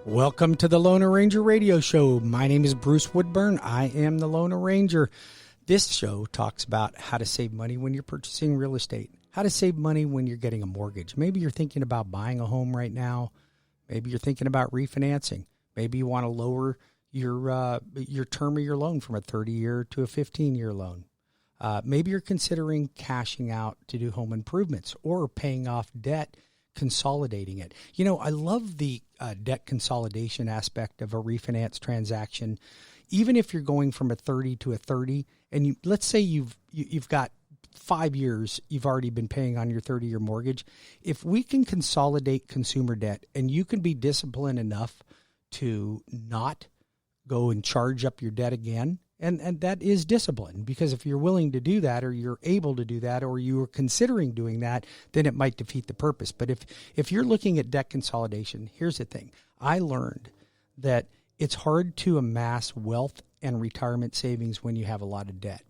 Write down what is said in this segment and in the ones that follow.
Welcome to the Loner Ranger Radio Show. My name is Bruce Woodburn. I am the Loner Ranger. This show talks about how to save money when you're purchasing real estate, how to save money when you're getting a mortgage. Maybe you're thinking about buying a home right now. Maybe you're thinking about refinancing. Maybe you want to lower your term of your loan from a 30-year to a 15-year loan. Maybe you're considering cashing out to do home improvements or paying off debt, consolidating it. You know, I love the debt consolidation aspect of a refinance transaction. Even if you're going from a 30 to a 30, and let's say you've got 5 years you've already been paying on your 30-year mortgage. If we can consolidate consumer debt and you can be disciplined enough to not go and charge up your debt again, and that is discipline, because if you're willing to do that, or you're able to do that, or you are considering doing that, then it might defeat the purpose. But if you're looking at debt consolidation, here's the thing. I learned that it's hard to amass wealth and retirement savings when you have a lot of debt.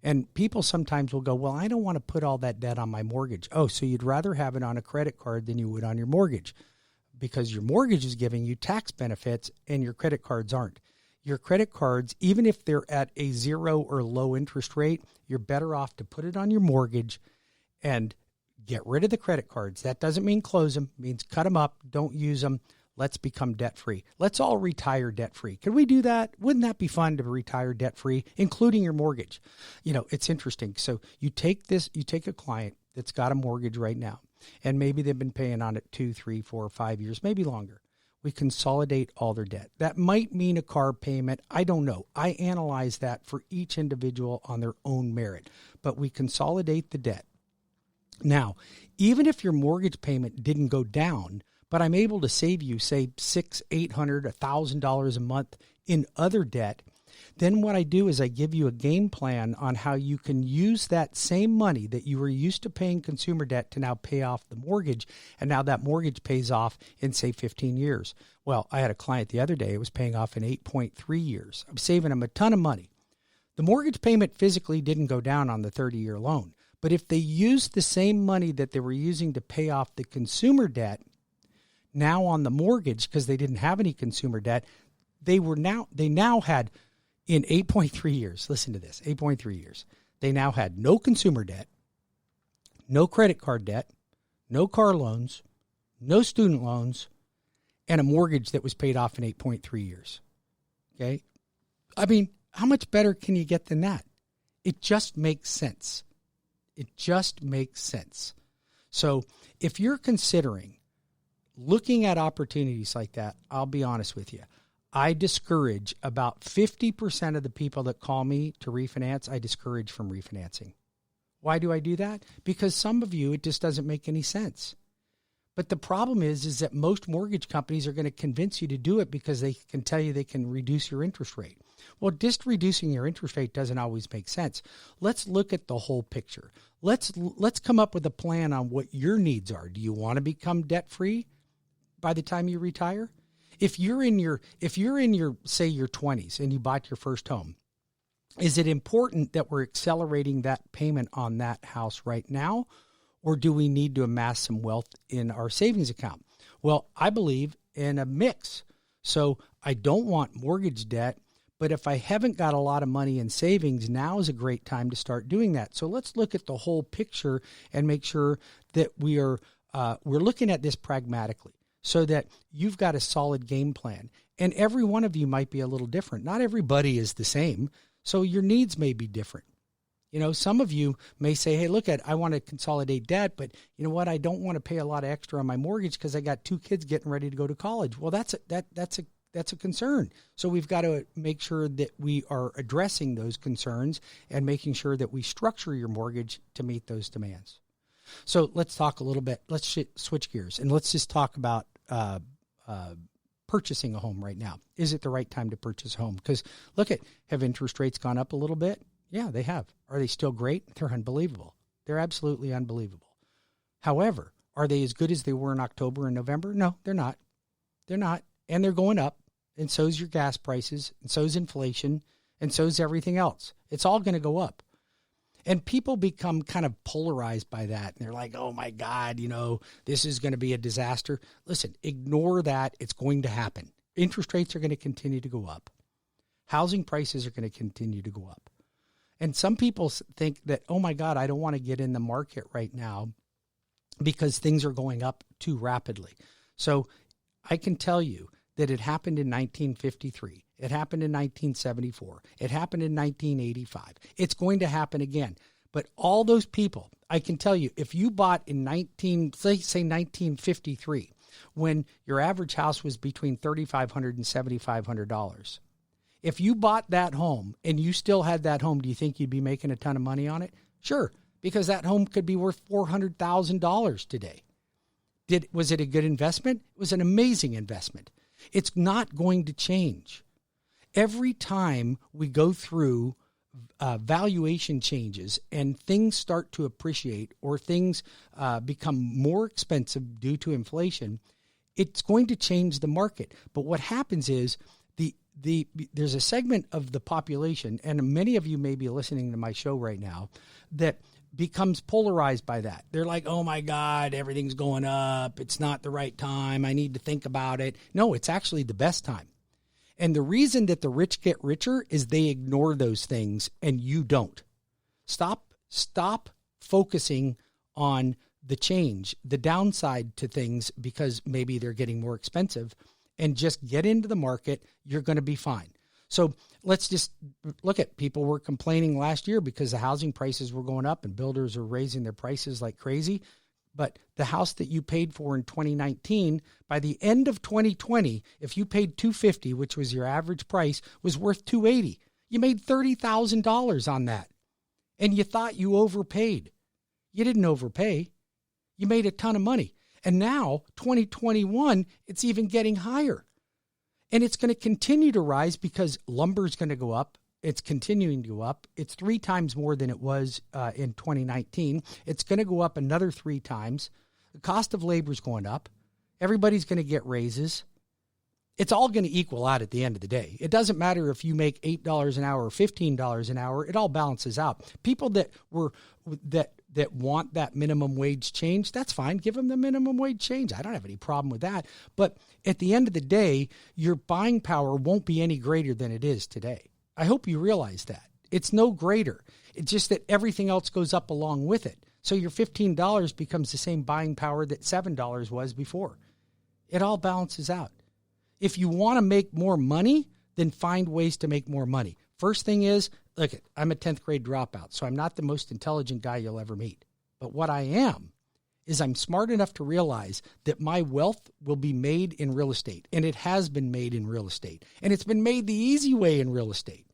And people sometimes will go, well, I don't want to put all that debt on my mortgage. Oh, so you'd rather have it on a credit card than you would on your mortgage, because your mortgage is giving you tax benefits and your credit cards aren't. Your credit cards, even if they're at a zero or low interest rate, you're better off to put it on your mortgage and get rid of the credit cards. That doesn't mean close them. It means cut them up. Don't use them. Let's become debt-free. Let's all retire debt-free. Can we do that? Wouldn't that be fun to retire debt-free, including your mortgage? You know, it's interesting. So you take a client that's got a mortgage right now, and maybe they've been paying on it 2, 3, 4, 5 years, maybe longer. We consolidate all their debt. That might mean a car payment. I don't know. I analyze that for each individual on their own merit, but we consolidate the debt. Now, even if your mortgage payment didn't go down, but I'm able to save you, say, $600, $800, $1,000 a month in other debt, then what I do is I give you a game plan on how you can use that same money that you were used to paying consumer debt to now pay off the mortgage, and now that mortgage pays off in, say, 15 years. Well, I had a client the other day. It was paying off in 8.3 years. I'm saving them a ton of money. The mortgage payment physically didn't go down on the 30-year loan, but if they used the same money that they were using to pay off the consumer debt, now on the mortgage, because they didn't have any consumer debt, they now had, in 8.3 years, listen to this, 8.3 years, they now had no consumer debt, no credit card debt, no car loans, no student loans, and a mortgage that was paid off in 8.3 years. Okay? I mean, how much better can you get than that? It just makes sense. It just makes sense. So if you're considering looking at opportunities like that, I'll be honest with you. I discourage about 50% of the people that call me to refinance, I discourage from refinancing. Why do I do that? Because some of you, it just doesn't make any sense. But the problem is that most mortgage companies are going to convince you to do it because they can tell you they can reduce your interest rate. Well, just reducing your interest rate doesn't always make sense. Let's look at the whole picture. Let's come up with a plan on what your needs are. Do you want to become debt-free by the time you retire? If you're in your say your 20s and you bought your first home, is it important that we're accelerating that payment on that house right now, or do we need to amass some wealth in our savings account? Well, I believe in a mix. So I don't want mortgage debt, but if I haven't got a lot of money in savings, now is a great time to start doing that. So let's look at the whole picture and make sure that we're looking at this pragmatically, so that you've got a solid game plan. And every one of you might be a little different. Not everybody is the same, so your needs may be different. You know, some of you may say, hey, I want to consolidate debt, but you know what? I don't want to pay a lot of extra on my mortgage because I got 2 kids getting ready to go to college. Well, that's a concern. So we've got to make sure that we are addressing those concerns and making sure that we structure your mortgage to meet those demands. So let's talk a little bit. Let's switch gears and let's just talk about purchasing a home right now. Is it the right time to purchase a home? Because have interest rates gone up a little bit? Yeah, they have. Are they still great? They're unbelievable. They're absolutely unbelievable. However, are they as good as they were in October and November? No, they're not. They're not. And they're going up. And so is your gas prices. And so is inflation. And so is everything else. It's all going to go up. And people become kind of polarized by that. And they're like, oh my God, this is going to be a disaster. Listen, ignore that. It's going to happen. Interest rates are going to continue to go up. Housing prices are going to continue to go up. And some people think that, oh my God, I don't want to get in the market right now because things are going up too rapidly. So I can tell you that it happened in 1953. It happened in 1974. It happened in 1985. It's going to happen again. But all those people, I can tell you, if you bought in say 1953, when your average house was between $3,500 and $7,500, if you bought that home and you still had that home, do you think you'd be making a ton of money on it? Sure, because that home could be worth $400,000 today. Was it a good investment? It was an amazing investment. It's not going to change. Every time we go through valuation changes and things start to appreciate or things become more expensive due to inflation, it's going to change the market. But what happens is there's a segment of the population, and many of you may be listening to my show right now, that becomes polarized by that. They're like, oh my God, everything's going up. It's not the right time. I need to think about it. No, it's actually the best time. And the reason that the rich get richer is they ignore those things and you don't. Stop focusing on the change, the downside to things because maybe they're getting more expensive, and just get into the market. You're going to be fine. So let's just look at people were complaining last year because the housing prices were going up and builders are raising their prices like crazy. But the house that you paid for in 2019, by the end of 2020, if you paid $250, which was your average price, was worth $280. You made $30,000 on that. And you thought you overpaid. You didn't overpay. You made a ton of money. And now, 2021, it's even getting higher. And it's going to continue to rise because lumber is going to go up. It's continuing to go up. It's 3 times more than it was in 2019. It's going to go up another 3 times. The cost of labor is going up. Everybody's going to get raises. It's all going to equal out at the end of the day. It doesn't matter if you make $8 an hour or $15 an hour. It all balances out. People that want that minimum wage change, that's fine. Give them the minimum wage change. I don't have any problem with that. But at the end of the day, your buying power won't be any greater than it is today. I hope you realize that. It's no greater. It's just that everything else goes up along with it. So your $15 becomes the same buying power that $7 was before. It all balances out. If you want to make more money, then find ways to make more money. First thing is, look, I'm a 10th grade dropout, so I'm not the most intelligent guy you'll ever meet. But what I am is I'm smart enough to realize that my wealth will be made in real estate, and it has been made in real estate, and it's been made the easy way in real estate.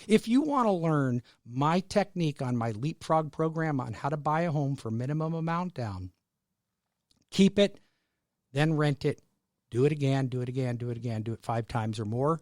If you want to learn my technique on my Leapfrog program on how to buy a home for minimum amount down, keep it, then rent it, do it again, do it again, do it again, do it 5 times or more,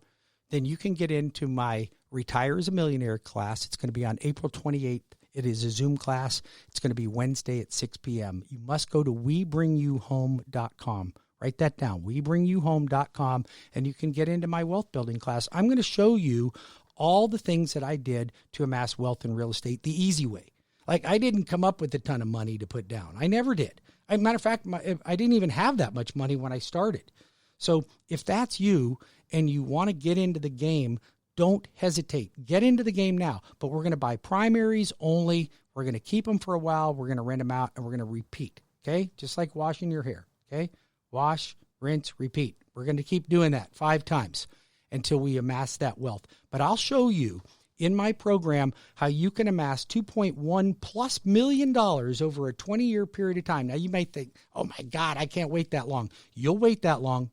then you can get into my Retire as a Millionaire class. It's going to be on April 28th. It is a Zoom class. It's going to be Wednesday at 6 p.m. You must go to webringyouhome.com. Write that down, webringyouhome.com, and you can get into my wealth building class. I'm going to show you all the things that I did to amass wealth in real estate the easy way. Like, I didn't come up with a ton of money to put down. I never did. As a matter of fact, I didn't even have that much money when I started. So if that's you and you want to get into the game, don't hesitate. Get into the game now. But we're going to buy primaries only. We're going to keep them for a while. We're going to rent them out, and we're going to repeat. Okay? Just like washing your hair. Okay? Wash, rinse, repeat. We're going to keep doing that 5 times until we amass that wealth. But I'll show you in my program how you can amass $2.1+ million over a 20-year period of time. Now, you might think, oh, my God, I can't wait that long. You'll wait that long,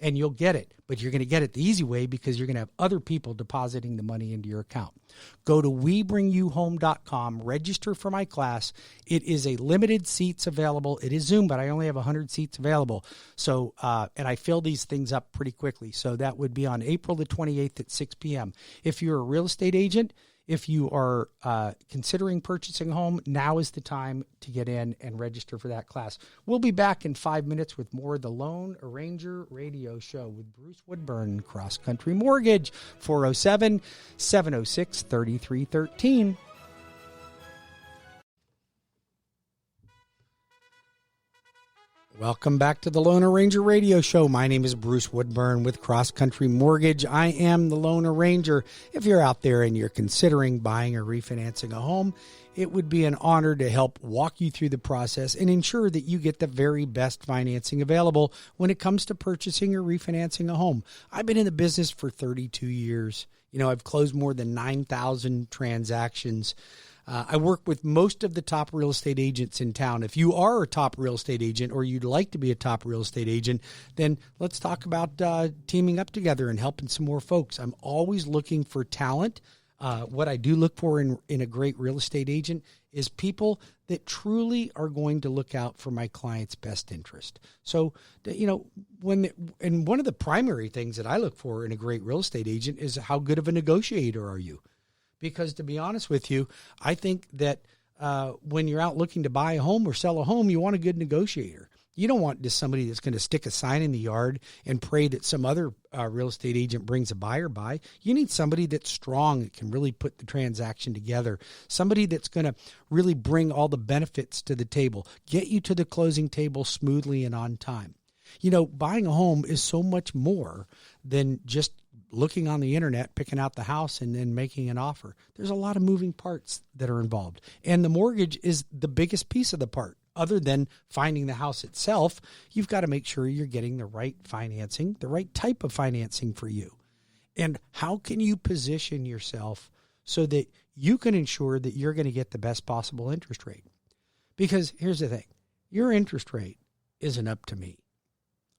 and you'll get it. But you're going to get it the easy way because you're going to have other people depositing the money into your account. Go to webringyouhome.com, register for my class. It is a limited seats available. It is Zoom, but I only have 100 seats available. So, and I fill these things up pretty quickly. So that would be on April the 28th at 6 p.m. If you're a real estate agent, if you are considering purchasing a home, now is the time to get in and register for that class. We'll be back in 5 minutes with more of the Lone Ranger Radio Show with Bruce Woodburn, CrossCountry Mortgage, 407-706-3313. Welcome back to the Lone Ranger Radio Show. My name is Bruce Woodburn with CrossCountry Mortgage. I am the Lone Ranger. If you're out there and you're considering buying or refinancing a home, it would be an honor to help walk you through the process and ensure that you get the very best financing available when it comes to purchasing or refinancing a home. I've been in the business for 32 years. I've closed more than 9,000 transactions. I work with most of the top real estate agents in town. If you are a top real estate agent or you'd like to be a top real estate agent, then let's talk about teaming up together and helping some more folks. I'm always looking for talent. What I do look for in a great real estate agent is people that truly are going to look out for my client's best interest. So, one of the primary things that I look for in a great real estate agent is how good of a negotiator are you? Because to be honest with you, I think that when you're out looking to buy a home or sell a home, you want a good negotiator. You don't want just somebody that's going to stick a sign in the yard and pray that some other real estate agent brings a buyer by. You need somebody that's strong, that can really put the transaction together, somebody that's going to really bring all the benefits to the table, get you to the closing table smoothly and on time. Buying a home is so much more than just looking on the internet, picking out the house, and then making an offer. There's a lot of moving parts that are involved. And the mortgage is the biggest piece of the part. Other than finding the house itself, you've got to make sure you're getting the right financing, the right type of financing for you. And how can you position yourself so that you can ensure that you're going to get the best possible interest rate? Because here's the thing, your interest rate isn't up to me.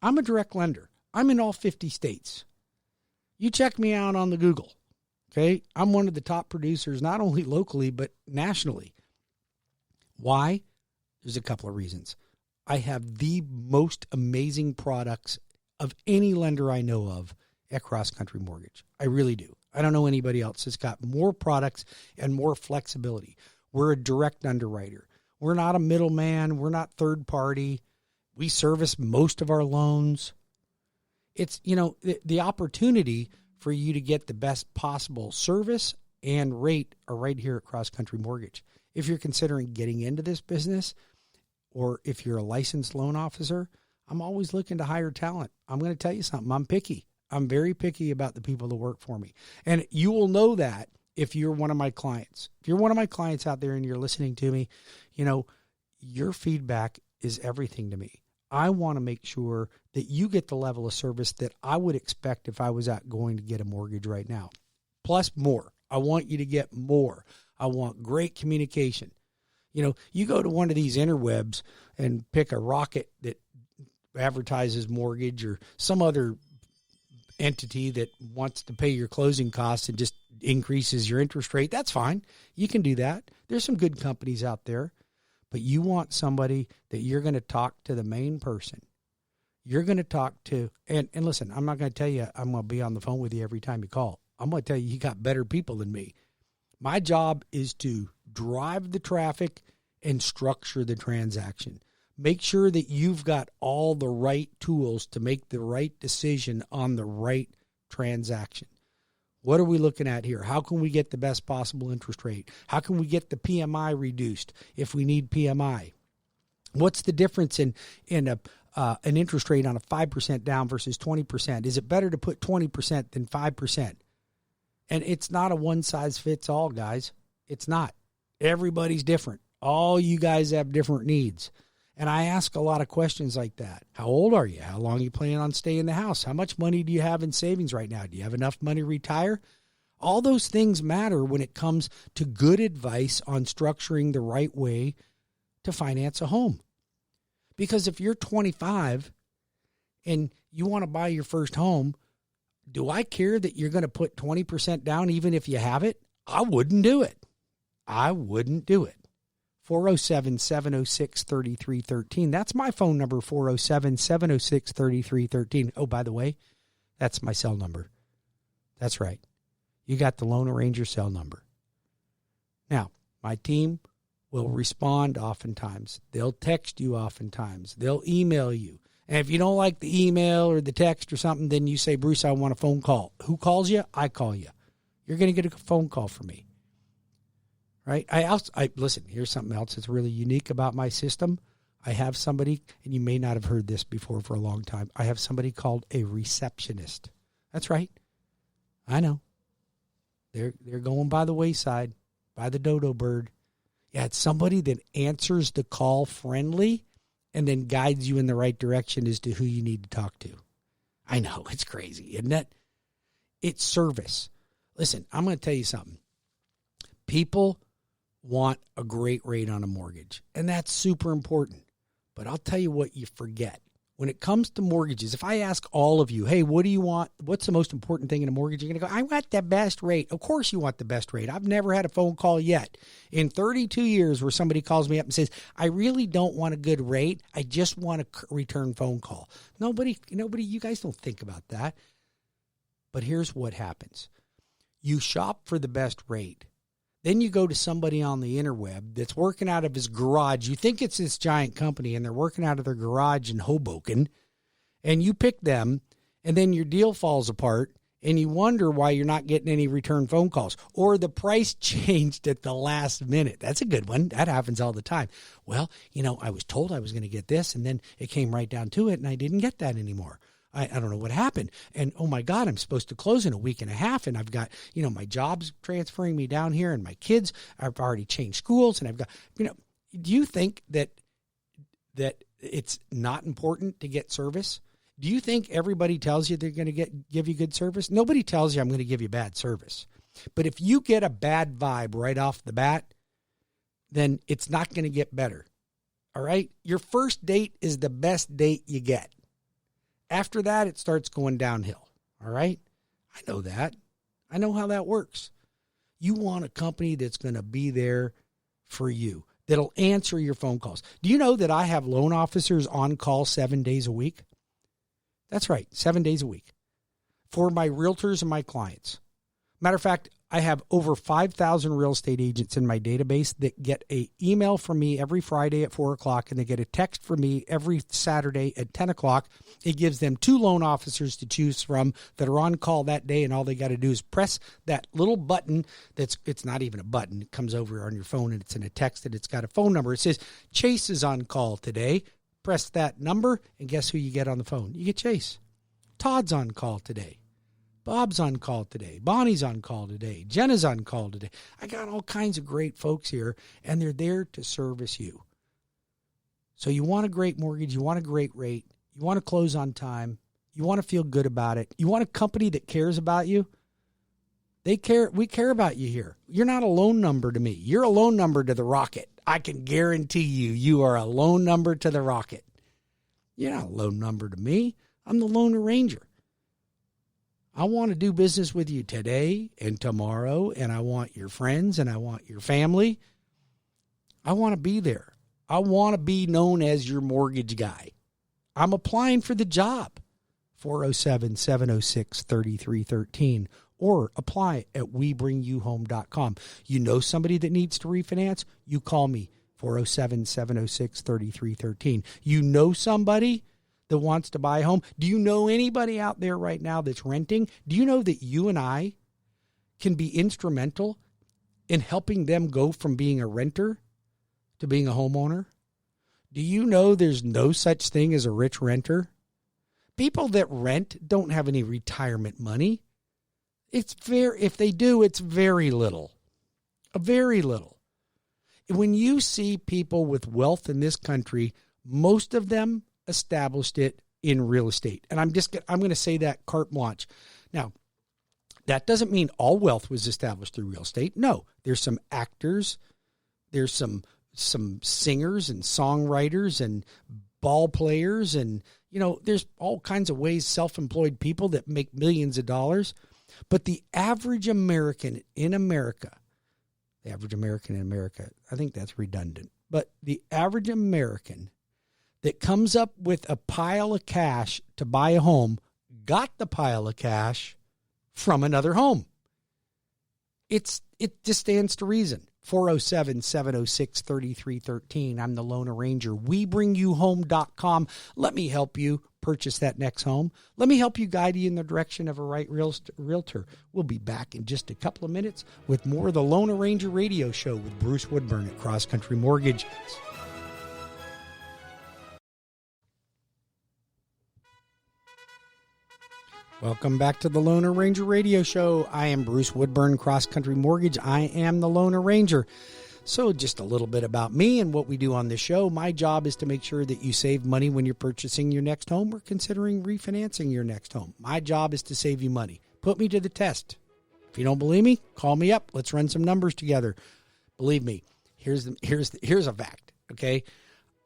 I'm a direct lender. I'm in all 50 states. You check me out on the Google, okay? I'm one of the top producers, not only locally, but nationally. Why? There's a couple of reasons. I have the most amazing products of any lender I know of at CrossCountry Mortgage. I really do. I don't know anybody else that's got more products and more flexibility. We're a direct underwriter. We're not a middleman. We're not third party. We service most of our loans. It's, the opportunity for you to get the best possible service and rate are right here at CrossCountry Mortgage. If you're considering getting into this business, or if you're a licensed loan officer, I'm always looking to hire talent. I'm going to tell you something. I'm picky. I'm very picky about the people that work for me. And you will know that if you're one of my clients. If you're one of my clients out there and you're listening to me, your feedback is everything to me. I want to make sure that you get the level of service that I would expect if I was out going to get a mortgage right now. Plus more. I want you to get more. I want great communication. You go to one of these interwebs and pick a rocket that advertises mortgage or some other entity that wants to pay your closing costs and just increases your interest rate. That's fine. You can do that. There's some good companies out there. But you want somebody that you're going to talk to the main person. You're going to talk to, and listen, I'm not going to tell you I'm going to be on the phone with you every time you call. I'm going to tell you got better people than me. My job is to drive the traffic and structure the transaction. Make sure that you've got all the right tools to make the right decision on the right transaction. What are we looking at here? How can we get the best possible interest rate? How can we get the PMI reduced if we need PMI? What's the difference in an interest rate on a 5% down versus 20%? Is it better to put 20% than 5%? And it's not a one-size-fits-all, guys. It's not. Everybody's different. All you guys have different needs. And I ask a lot of questions like that. How old are you? How long are you planning on staying in the house? How much money do you have in savings right now? Do you have enough money to retire? All those things matter when it comes to good advice on structuring the right way to finance a home. Because if you're 25 and you want to buy your first home, do I care that you're going to put 20% down even if you have it? I wouldn't do it. I wouldn't do it. 407-706-3313. That's my phone number, 407-706-3313. Oh, by the way, that's my cell number. That's right. You got the Lone Ranger cell number. Now, my team will respond oftentimes. They'll text you oftentimes. They'll email you. And if you don't like the email or the text or something, then you say, Bruce, I want a phone call. Who calls you? I call you. You're going to get a phone call from me. Right? Listen, here's something else that's really unique about my system. I have somebody, and you may not have heard this before for a long time, I have somebody called a receptionist. That's right. I know. They're going by the wayside, by the dodo bird. Yeah, it's somebody that answers the call friendly and then guides you in the right direction as to who you need to talk to. I know, it's crazy, isn't it? It's service. Listen, I'm going to tell you something. People want a great rate on a mortgage, and that's super important. But I'll tell you what you forget. When it comes to mortgages, if I ask all of you, hey, what do you want? What's the most important thing in a mortgage? You're going to go, I want the best rate. Of course you want the best rate. I've never had a phone call yet in 32 years where somebody calls me up and says, I really don't want a good rate. I just want a return phone call. Nobody, you guys don't think about that. But here's what happens. You shop for the best rate. Then you go to somebody on the interweb that's working out of his garage. You think it's this giant company, and they're working out of their garage in Hoboken, and you pick them, and then your deal falls apart, and you wonder why you're not getting any return phone calls. Or the price changed at the last minute. That's a good one. That happens all the time. Well, I was told I was going to get this, and then it came right down to it, and I didn't get that anymore. I don't know what happened. And, oh, my God, I'm supposed to close in a week and a half. And I've got, my job's transferring me down here. And my kids, I've already changed schools. And I've got, do you think that it's not important to get service? Do you think everybody tells you they're going to give you good service? Nobody tells you I'm going to give you bad service. But if you get a bad vibe right off the bat, then it's not going to get better. All right? Your first date is the best date you get. After that, it starts going downhill, all right? I know that. I know how that works. You want a company that's going to be there for you, that'll answer your phone calls. Do you know that I have loan officers on call 7 days a week? That's right, 7 days a week for my realtors and my clients. Matter of fact, I have over 5,000 real estate agents in my database that get an email from me every Friday at 4 o'clock, and they get a text from me every Saturday at 10 o'clock. It gives them 2 loan officers to choose from that are on call that day, and all they got to do is press that little button it's not even a button. It comes over on your phone, and it's in a text, and it's got a phone number. It says, Chase is on call today. Press that number, and guess who you get on the phone? You get Chase. Todd's on call today. Bob's on call today. Bonnie's on call today. Jenna's on call today. I got all kinds of great folks here, and they're there to service you. So you want a great mortgage. You want a great rate. You want to close on time. You want to feel good about it. You want a company that cares about you. They care. We care about you here. You're not a loan number to me. You're a loan number to the Rocket. I can guarantee you are a loan number to the Rocket. You're not a loan number to me. I'm the Lone Ranger. I want to do business with you today and tomorrow, and I want your friends and I want your family. I want to be there. I want to be known as your mortgage guy. I'm applying for the job. 407-706-3313 or apply at webringyouhome.com. You know somebody that needs to refinance? You call me, 407-706-3313. You know somebody that wants to buy a home? Do you know anybody out there right now that's renting? Do you know that you and I can be instrumental in helping them go from being a renter to being a homeowner? Do you know there's no such thing as a rich renter? People that rent don't have any retirement money. If they do, it's very little. Very little. When you see people with wealth in this country, most of them established it in real estate. And I'm going to say that carte blanche. Now, that doesn't mean all wealth was established through real estate. No, there's some actors, there's some singers and songwriters and ball players, and there's all kinds of ways, self-employed people that make millions of dollars. But the average American in America, I think that's redundant, but the average American that comes up with a pile of cash to buy a home got the pile of cash from another home. It just stands to reason. 407-706-3313. I'm the Lone Ranger. WeBringYouHome.com. Let me help you purchase that next home. Let me help you guide you in the direction of a right realtor. We'll be back in just a couple of minutes with more of the Lone Ranger radio show with Bruce Woodburn at CrossCountry Mortgage. Welcome back to the Loner Ranger Radio Show. I am Bruce Woodburn, CrossCountry Mortgage. I am the Loner Ranger. So just a little bit about me and what we do on this show. My job is to make sure that you save money when you're purchasing your next home or considering refinancing your next home. My job is to save you money. Put me to the test. If you don't believe me, call me up. Let's run some numbers together. Believe me, here's a fact, okay?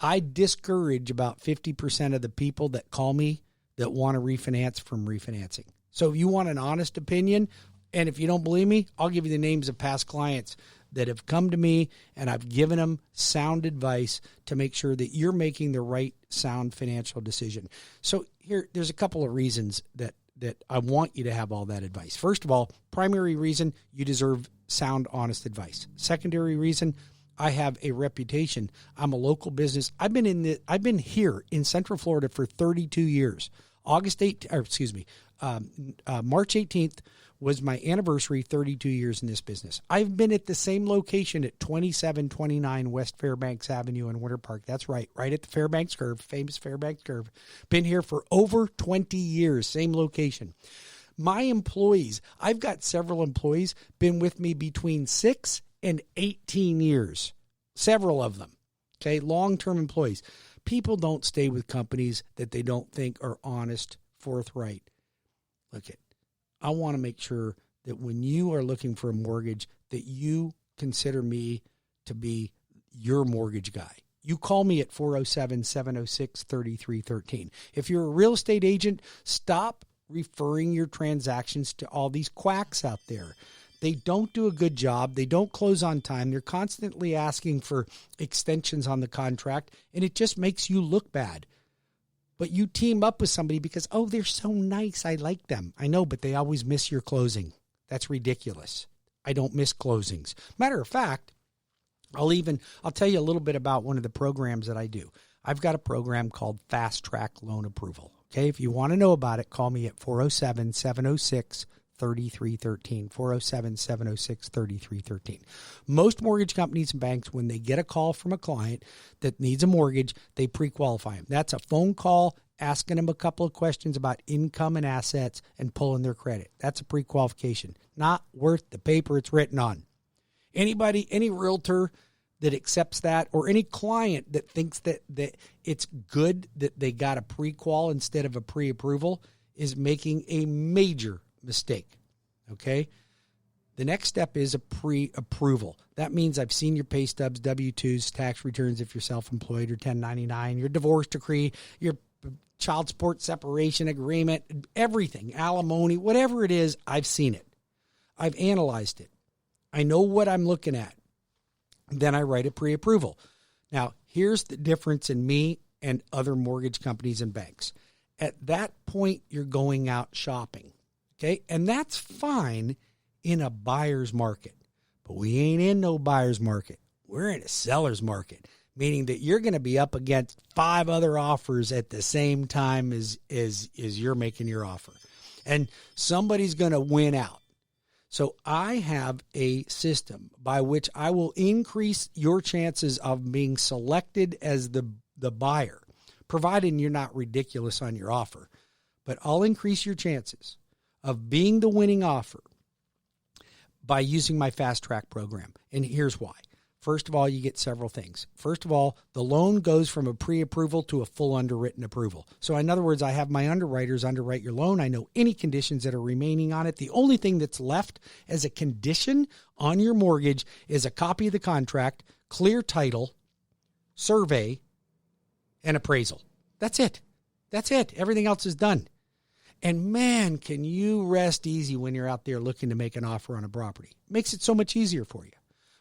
I discourage about 50% of the people that call me that want to refinance from refinancing. So if you want an honest opinion, and if you don't believe me, I'll give you the names of past clients that have come to me and I've given them sound advice to make sure that you're making the right sound financial decision. So there's a couple of reasons that I want you to have all that advice. First of all, primary reason, you deserve sound, honest advice. Secondary reason, I have a reputation. I'm a local business. I've been here in Central Florida for 32 years. March 18th was my anniversary, 32 years in this business. I've been at the same location at 2729 West Fairbanks Avenue in Winter Park. That's right at the Fairbanks Curve, famous Fairbanks Curve. Been here for over 20 years, same location. My employees, I've got several employees, been with me between 6 and 18 years, several of them, okay, long-term employees. People don't stay with companies that they don't think are honest, forthright. I want to make sure that when you are looking for a mortgage, that you consider me to be your mortgage guy. You call me at 407-706-3313. If you're a real estate agent, stop referring your transactions to all these quacks out there. They don't do a good job. They don't close on time. They're constantly asking for extensions on the contract, and it just makes you look bad. But you team up with somebody because, oh, they're so nice, I like them. I know, but they always miss your closing. That's ridiculous. I don't miss closings. Matter of fact, I'll tell you a little bit about one of the programs that I do. I've got a program called FastTrack Loan Approval. Okay, if you want to know about it, call me at 407-706-3313, 407-706-3313. Most mortgage companies and banks, when they get a call from a client that needs a mortgage, they pre-qualify them. That's a phone call asking them a couple of questions about income and assets and pulling their credit. That's a pre-qualification. Not worth the paper it's written on. Any realtor that accepts that, or any client that thinks that it's good that they got a pre-qual instead of a pre-approval, is making a major mistake, okay? The next step is a pre-approval. That means I've seen your pay stubs, W-2s, tax returns if you're self-employed, or 1099, your divorce decree, your child support separation agreement, everything, alimony, whatever it is, I've seen it. I've analyzed it. I know what I'm looking at. Then I write a pre-approval. Now, here's the difference in me and other mortgage companies and banks. At that point, you're going out shopping, okay? And that's fine in a buyer's market. But we ain't in no buyer's market. We're in a seller's market, meaning that you're going to be up against 5 other offers at the same time as you're making your offer. And somebody's going to win out. So I have a system by which I will increase your chances of being selected as the buyer, provided you're not ridiculous on your offer. But I'll increase your chances of being the winning offer by using my Fast Track program. And here's why. First of all, you get several things. First of all, the loan goes from a pre-approval to a full underwritten approval. So in other words, I have my underwriters underwrite your loan. I know any conditions that are remaining on it. The only thing that's left as a condition on your mortgage is a copy of the contract, clear title, survey, and appraisal. That's it. Everything else is done. And man, can you rest easy when you're out there looking to make an offer on a property. It makes it so much easier for you.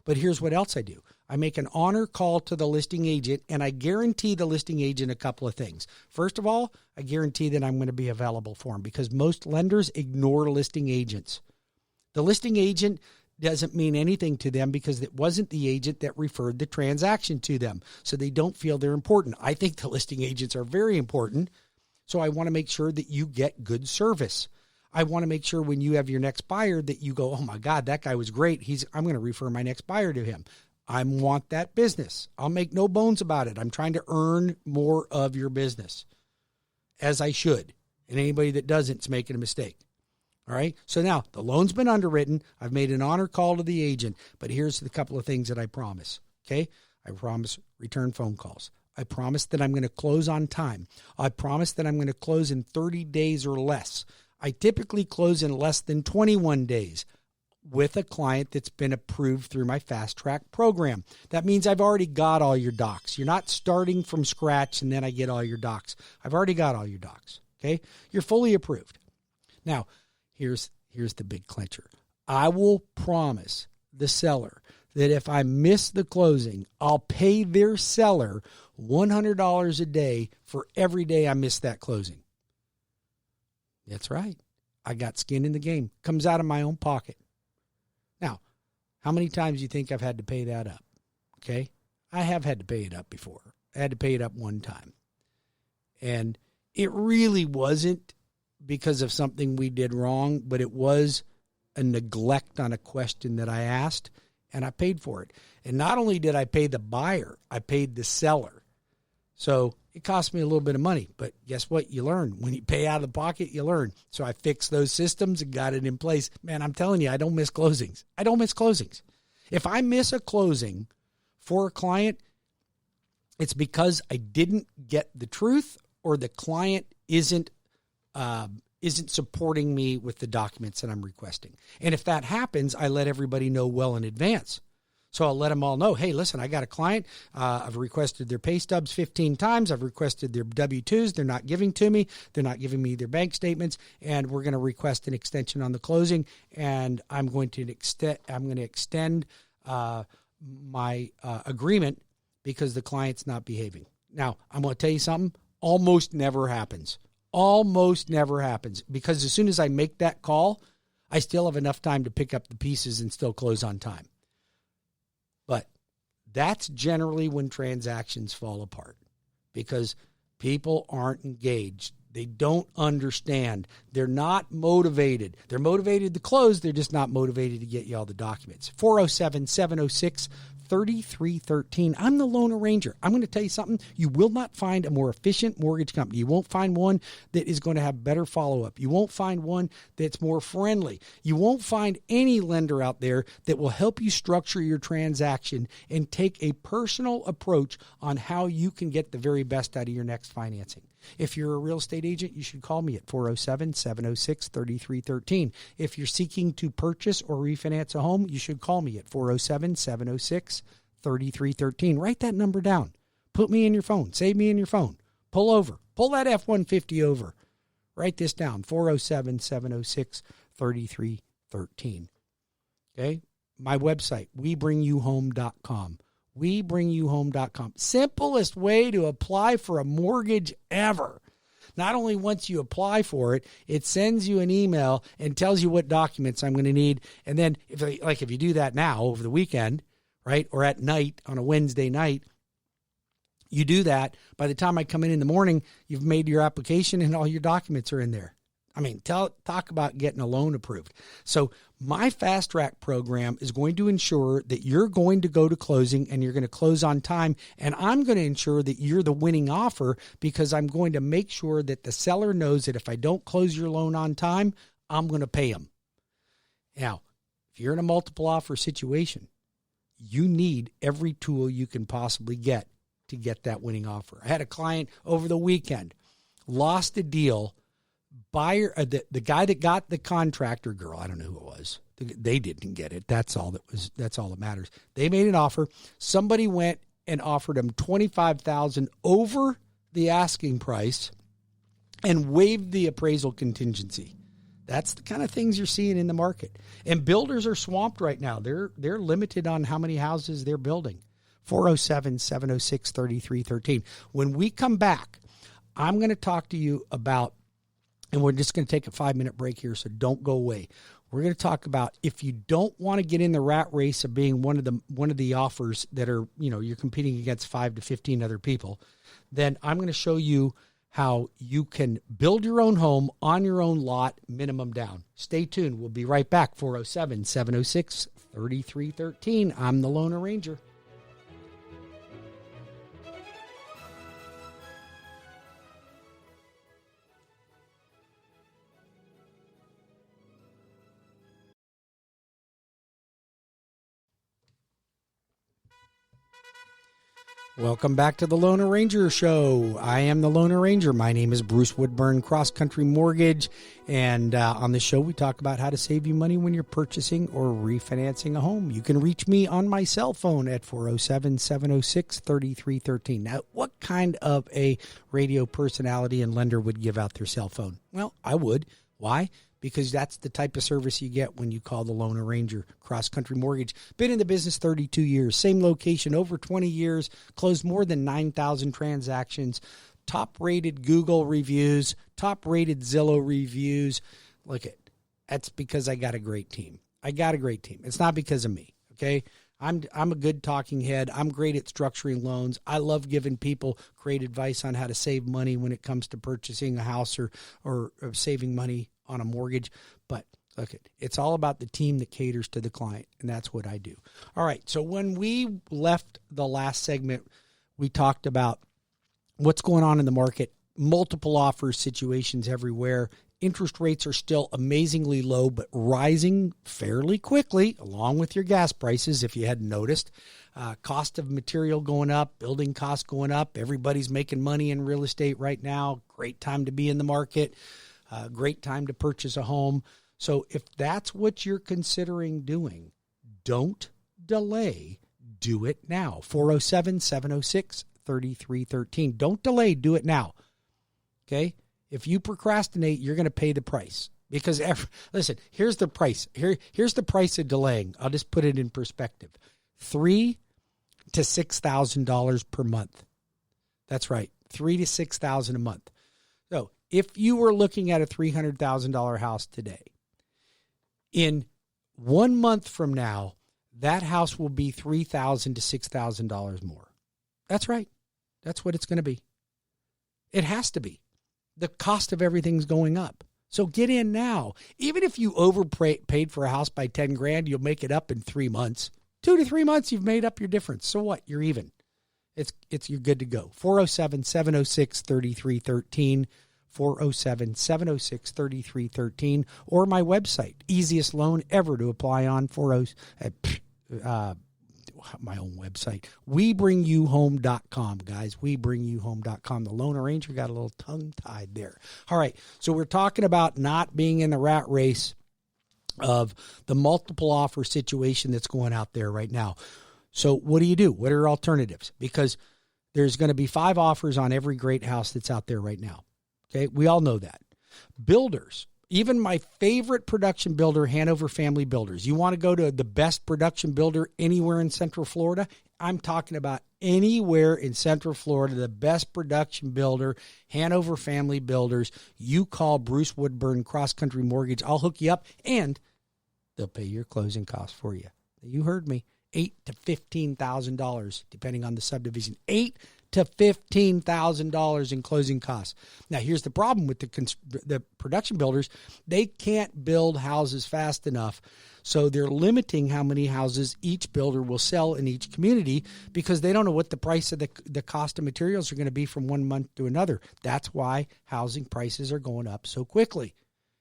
But here's what else I do. I make an honor call to the listing agent, and I guarantee the listing agent a couple of things. First of all, I guarantee that I'm going to be available for them because most lenders ignore listing agents. The listing agent doesn't mean anything to them because it wasn't the agent that referred the transaction to them, so they don't feel they're important. I think the listing agents are very important, so I want to make sure that you get good service. I want to make sure when you have your next buyer that you go, oh my God, that guy was great. I'm going to refer my next buyer to him. I want that business. I'll make no bones about it. I'm trying to earn more of your business, as I should. And anybody that doesn't is making a mistake. All right. So now the loan's been underwritten. I've made an honor call to the agent, but here's the couple of things that I promise. Okay. I promise return phone calls. I promise that I'm going to close on time. I promise that I'm going to close in 30 days or less. I typically close in less than 21 days with a client that's been approved through my FastTrack program. That means I've already got all your docs. You're not starting from scratch and then I get all your docs. I've already got all your docs. Okay. You're fully approved. Now, here's the big clincher. I will promise the seller that if I miss the closing, I'll pay their seller $100 a day for every day I miss that closing. That's right. I got skin in the game. Comes out of my own pocket. Now, how many times do you think I've had to pay that up? Okay. I have had to pay it up before. I had to pay it up one time. And it really wasn't because of something we did wrong, but it was a neglect on a question that I asked, and I paid for it. And not only did I pay the buyer, I paid the seller. So it cost me a little bit of money, but guess what? You learn. When you pay out of the pocket, you learn. So I fixed those systems and got it in place. Man, I'm telling you, I don't miss closings. I don't miss closings. If I miss a closing for a client, it's because I didn't get the truth or the client isn't supporting me with the documents that I'm requesting. And if that happens, I let everybody know well in advance. So I'll let them all know, hey, listen, I got a client. I've requested their pay stubs 15 times. I've requested their W-2s. They're not giving to me. They're not giving me their bank statements. And we're going to request an extension on the closing. And I'm going to extend my agreement because the client's not behaving. Now, I'm going to tell you something. Almost never happens. Almost never happens, because as soon as I make that call, I still have enough time to pick up the pieces and still close on time. But that's generally when transactions fall apart, because people aren't engaged. They don't understand. They're not motivated. They're motivated to close. They're just not motivated to get you all the documents. 407-706-3313. I'm the Loan Arranger. I'm going to tell you something. You will not find a more efficient mortgage company. You won't find one that is going to have better follow-up. You won't find one that's more friendly. You won't find any lender out there that will help you structure your transaction and take a personal approach on how you can get the very best out of your next financing. If you're a real estate agent, you should call me at 407-706-3313. If you're seeking to purchase or refinance a home, you should call me at 407-706-3313. Write that number down. Put me in your phone. Save me in your phone. Pull over. Pull that F-150 over. Write this down, 407-706-3313. Okay? My website, webringyouhome.com. webringyouhome.com. Simplest way to apply for a mortgage ever. Not only once you apply for it, it sends you an email and tells you what documents I'm going to need. And then if you do that now over the weekend, right, or at night on a Wednesday night, you do that. By the time I come in the morning, you've made your application and all your documents are in there. I mean, talk about getting a loan approved. So my FastTrack program is going to ensure that you're going to go to closing and you're going to close on time. And I'm going to ensure that you're the winning offer, because I'm going to make sure that the seller knows that if I don't close your loan on time, I'm going to pay them. Now, if you're in a multiple offer situation, you need every tool you can possibly get to get that winning offer. I had a client over the weekend, lost a deal. Buyer, the guy that got the contractor girl, I don't know who it was. They didn't get it. That's all that matters. They made an offer. Somebody went and offered him $25,000 over the asking price and waived the appraisal contingency. That's the kind of things you're seeing in the market. And builders are swamped right now. They're limited on how many houses they're building. 407-706-3313. When we come back, I'm going to talk to you about, and we're just going to take a 5-minute break here, so don't go away. We're going to talk about, if you don't want to get in the rat race of being one of the offers that are, you're competing against 5 to 15 other people, then I'm going to show you how you can build your own home on your own lot, minimum down. Stay tuned. We'll be right back. 407-706-3313. I'm the Loan Arranger. Welcome back to the Lone Ranger Show. I am the Lone Ranger. My name is Bruce Woodburn, CrossCountry Mortgage. And on the show, we talk about how to save you money when you're purchasing or refinancing a home. You can reach me on my cell phone at 407-706-3313. Now, what kind of a radio personality and lender would give out their cell phone? Well, I would. Why? Because that's the type of service you get when you call the Lone Ranger. CrossCountry Mortgage. Been in the business 32 years. Same location, over 20 years. Closed more than 9,000 transactions. Top-rated Google reviews. Top-rated Zillow reviews. Look at, that's because I got a great team. I got a great team. It's not because of me, okay? I'm a good talking head. I'm great at structuring loans. I love giving people great advice on how to save money when it comes to purchasing a house or saving money on a mortgage. But look, it's all about the team that caters to the client, and that's what I do. All right, so when we left the last segment, we talked about what's going on in the market, multiple offers situations everywhere. Interest rates are still amazingly low, but rising fairly quickly, along with your gas prices, if you hadn't noticed. Cost of material going up, building costs going up. Everybody's making money in real estate right now. Great time to be in the market. Great time to purchase a home. So if that's what you're considering doing, don't delay. Do it now. 407-706-3313. Don't delay. Do it now. Okay? If you procrastinate, you're going to pay the price. Because, listen, here's the price. Here's the price of delaying. I'll just put it in perspective. $3,000 to $6,000 per month. That's right. $3,000 to $6,000 a month. So if you were looking at a $300,000 house today, in 1 month from now, that house will be $3,000 to $6,000 more. That's right. That's what it's going to be. It has to be. The cost of everything's going up. So get in now. Even if you overpaid for a house by $10,000, you'll make it up in 3 months. 2 to 3 months, you've made up your difference. So what? You're even. You're good to go. 407-706-3313. 407-706-3313, or my website, easiest loan ever to apply on, my own website, WeBringYouHome.com, guys, WeBringYouHome.com. The Lone Ranger got a little tongue-tied there. All right, so we're talking about not being in the rat race of the multiple offer situation that's going out there right now. So what do you do? What are alternatives? Because there's going to be 5 offers on every great house that's out there right now. Okay, we all know that. Builders, even my favorite production builder, Hanover Family Builders. You want to go to the best production builder anywhere in Central Florida? I'm talking about anywhere in Central Florida, the best production builder, Hanover Family Builders. You call Bruce Woodburn, CrossCountry Mortgage. I'll hook you up, and they'll pay your closing costs for you. You heard me. $8,000 to $15,000, depending on the subdivision. $8,000 to $15,000 in closing costs. Now, here's the problem with the production builders. They can't build houses fast enough, so they're limiting how many houses each builder will sell in each community because they don't know what the price of the cost of materials are going to be from 1 month to another. That's why housing prices are going up so quickly,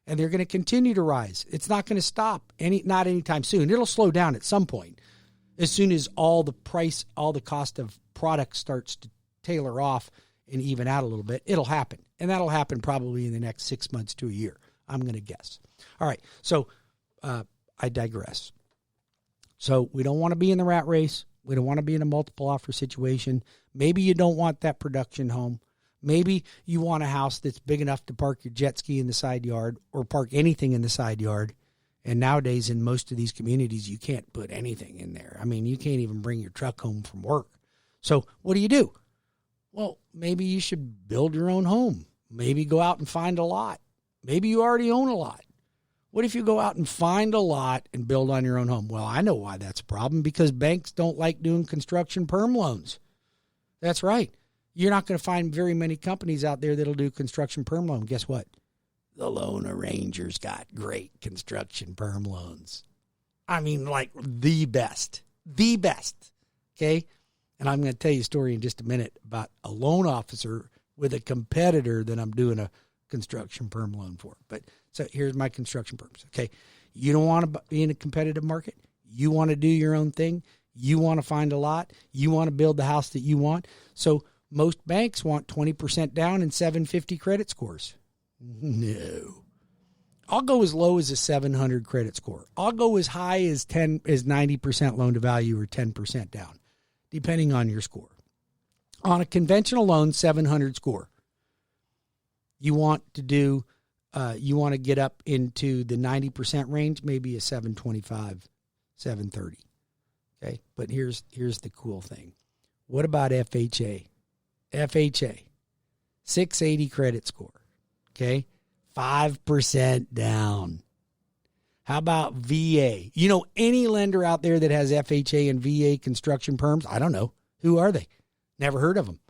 and they're going to continue to rise. It's not going to stop not anytime soon. It'll slow down at some point. As soon as all the cost of product starts to tailor off and even out a little bit, it'll happen. And that'll happen probably in the next 6 months to a year, I'm going to guess. All right, so I digress. So we don't want to be in the rat race. We don't want to be in a multiple offer situation. Maybe you don't want that production home. Maybe you want a house that's big enough to park your jet ski in the side yard or park anything in the side yard. And nowadays in most of these communities, you can't put anything in there. I mean, you can't even bring your truck home from work. So what do? Well, maybe you should build your own home. Maybe go out and find a lot. Maybe you already own a lot. What if you go out and find a lot and build on your own home? Well, I know why that's a problem, because banks don't like doing construction perm loans. That's right. You're not going to find very many companies out there that'll do construction perm loan. Guess what? The Lone Ranger's got great construction perm loans. I mean, like the best. Okay? And I'm going to tell you a story in just a minute about a loan officer with a competitor that I'm doing a construction perm loan for. But so here's my construction perms. Okay. You don't want to be in a competitive market. You want to do your own thing. You want to find a lot. You want to build the house that you want. So most banks want 20% down and 750 credit scores. No. I'll go as low as a 700 credit score. I'll go as high as 90% loan to value or 10% down, depending on your score. On a conventional loan, 700 score. You want to get up into the 90% range, maybe a 725, 730. Okay, but here's the cool thing. What about FHA? FHA, 680 credit score. Okay, 5% down. How about VA? You know, any lender out there that has FHA and VA construction perms? I don't know. Who are they? Never heard of them.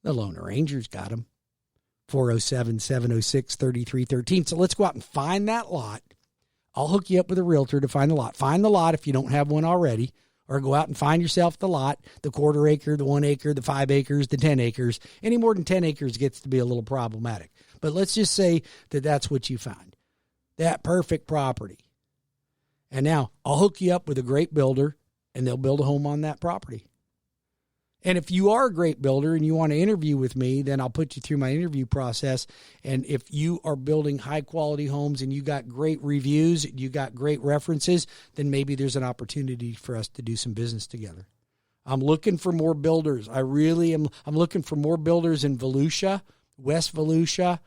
The Loaner Ranger's got them. 407-706-3313. So let's go out and find that lot. I'll hook you up with a realtor to find the lot. Find the lot if you don't have one already, or go out and find yourself the lot, the quarter acre, the 1 acre, the 5 acres, the 10 acres. Any more than 10 acres gets to be a little problematic. But let's just say that that's what you find. That perfect property. And now I'll hook you up with a great builder, and they'll build a home on that property. And if you are a great builder and you want to interview with me, then I'll put you through my interview process. And if you are building high quality homes and you got great reviews, you got great references, then maybe there's an opportunity for us to do some business together. I'm looking for more builders. I really am. I'm looking for more builders in Volusia, West Volusia.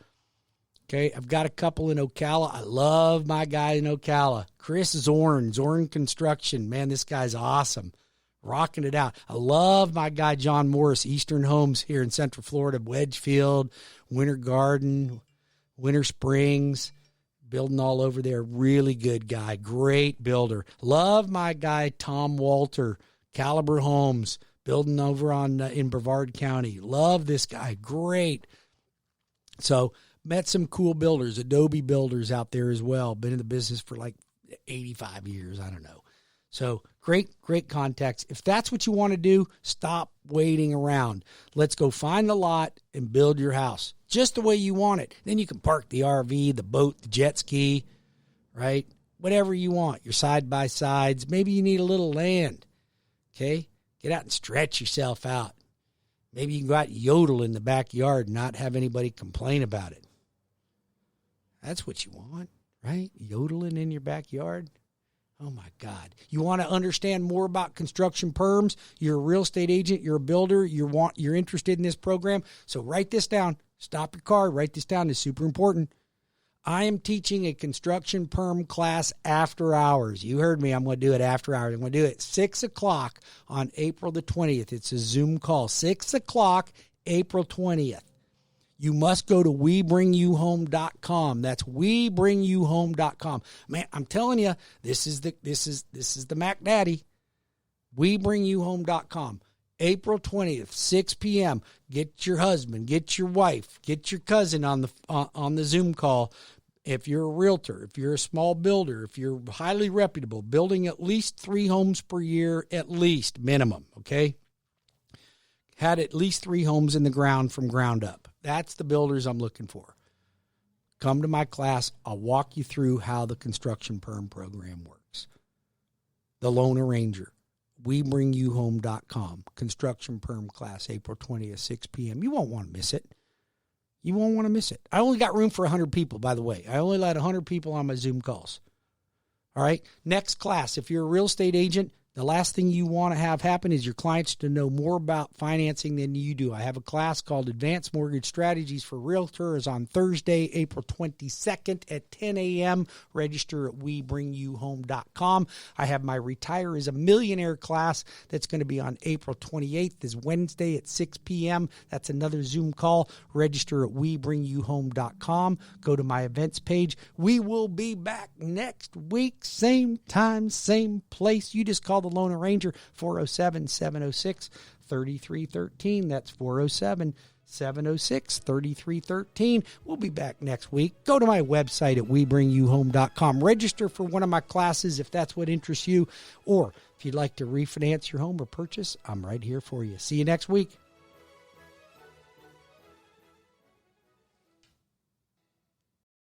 Okay, I've got a couple in Ocala. I love my guy in Ocala, Chris Zorn Construction. Man, this guy's awesome. Rocking it out. I love my guy, John Morris, Eastern Homes here in Central Florida, Wedgefield, Winter Garden, Winter Springs, building all over there. Really good guy. Great builder. Love my guy, Tom Walter, Caliber Homes, building over in Brevard County. Love this guy. Great. So met some cool builders, Adobe builders out there as well. Been in the business for like 85 years. I don't know. So great contacts. If that's what you want to do, stop waiting around. Let's go find the lot and build your house just the way you want it. Then you can park the RV, the boat, the jet ski, right? Whatever you want, your side-by-sides. Maybe you need a little land, okay? Get out and stretch yourself out. Maybe you can go out and yodel in the backyard and not have anybody complain about it. That's what you want, right? Yodeling in your backyard. Oh, my God. You want to understand more about construction perms? You're a real estate agent. You're a builder. You're interested in this program. So write this down. Stop your car. Write this down. It's super important. I am teaching a construction perm class after hours. You heard me. I'm going to do it after hours. I'm going to do it at 6 o'clock on April the 20th. It's a Zoom call. 6 o'clock, April 20th. You must go to WeBringYouHome.com. That's WeBringYouHome.com. Man, I'm telling you, this is the Mac Daddy. WeBringYouHome.com. April 20th, 6 p.m. Get your husband, get your wife, get your cousin on the Zoom call. If you're a realtor, if you're a small builder, if you're highly reputable, building at least 3 homes per year, at least minimum, okay? Had at least 3 homes in the ground from ground up. That's the builders I'm looking for. Come to my class. I'll walk you through how the Construction Perm program works. The Loaner Ranger. WeBringYouHome.com. Construction Perm class, April 20th, 6 p.m. You won't want to miss it. You won't want to miss it. I only got room for 100 people, by the way. I only let 100 people on my Zoom calls. All right? Next class, if you're a real estate agent, the last thing you want to have happen is your clients to know more about financing than you do. I have a class called Advanced Mortgage Strategies for Realtors on Thursday, April 22nd at 10 a.m. Register at WeBringYouHome.com. I have my Retire as a Millionaire class that's going to be on April 28th, this Wednesday at 6 p.m. That's another Zoom call. Register at WeBringYouHome.com. Go to my events page. We will be back next week, same time, same place. You just call the Loaner Ranger, 407-706-3313. That's 407-706-3313. We'll be back next week. Go to my website at WeBringYouHome.com. Register for one of my classes if that's what interests you. Or if you'd like to refinance your home or purchase, I'm right here for you. See you next week.